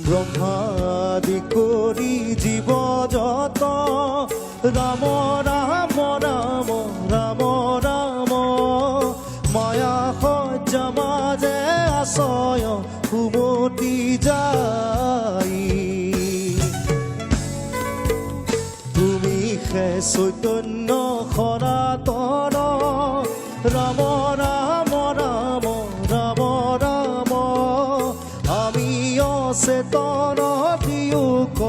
ব্রহ্মাদি করি জীব যত রাম রাম রাম রাম রাম মায়া সজ্জা মাজে আশয় সুমতি যাই তুমি হে চৈতন্য সনাতন ৰাম ৰাম ৰাম ৰাম ৰাম আমি অচেতন বিয়োগ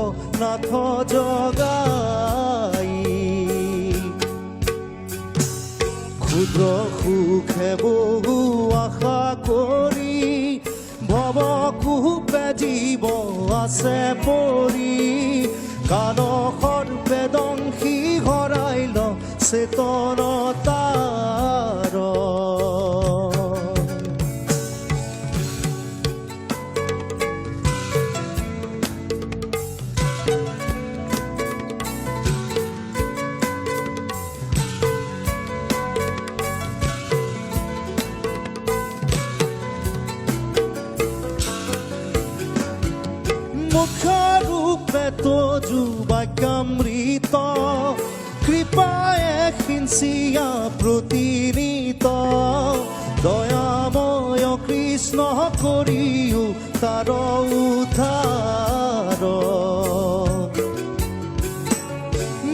নাথ জগাই ক্ষুদ্ৰ সুখে বহু আশা কৰি ভৱ কুপে জীৱ আছে পৰি কান সৰ্বেদংশী হৰাইল চেতনতাৰ মুখৰূপে তজু বাক্যামৃত কৃপায়ে সিঞ্চিয়া প্ৰতিনিত দয়াময় কৃষ্ণ কৰিও তাৰ উদ্ধাৰ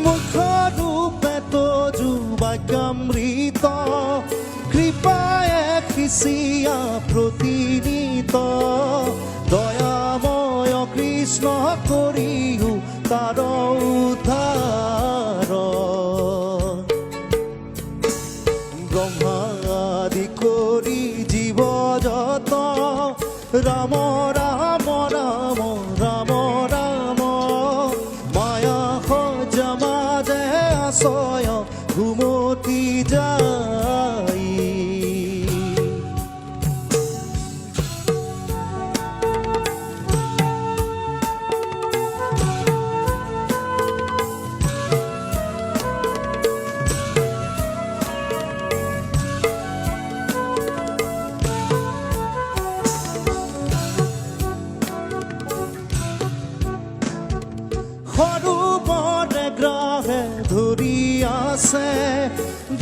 মুখৰূপে তজু বাক্যামৃত কৃপায়ে সিঞ্চিয়া প্ৰতিনিত দয়াময় কৃষ্ণ কৰিও তাৰ উদ্ধাৰ ব্ৰহ্মাদি কৰি জীৱ যত ৰাম ৰাম ৰাম ৰাম ৰাম মায়া সজ্জা মাজে আশয় ঘুমতি যাই সৰুবৰে গ্ৰাহে ধৰি আছে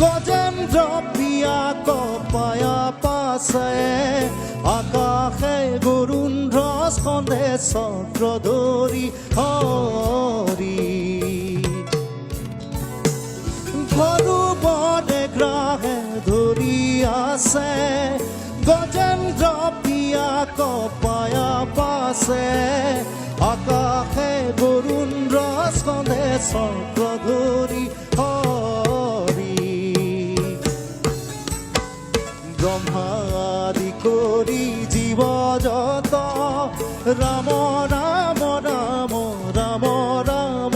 গজেন্দ্ৰ পিয়া কপায়া পাছে আকাশে গৰুণ্ড স্কন্ধে চক্ৰ ধৰি হৰি সৰুবৰে গ্ৰাহে ধৰি আছে গজেন্দ্ৰ পিয়া কপায়া পাছে আকাশে গৰুণ্ড স্কন্ধে চক্ৰ ধৰি হৰি ব্ৰহ্মাদি কৰি জীৱ যত ৰাম ৰাম ৰাম ৰাম ৰাম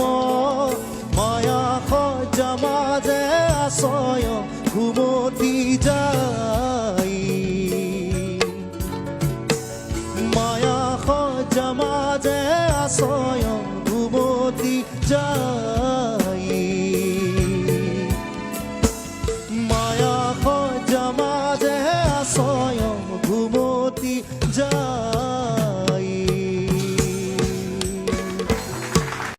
মায়া সজ্জা মাজে আশয় ঘুমতি যাই মায়া সজ্জা মাজে আশয়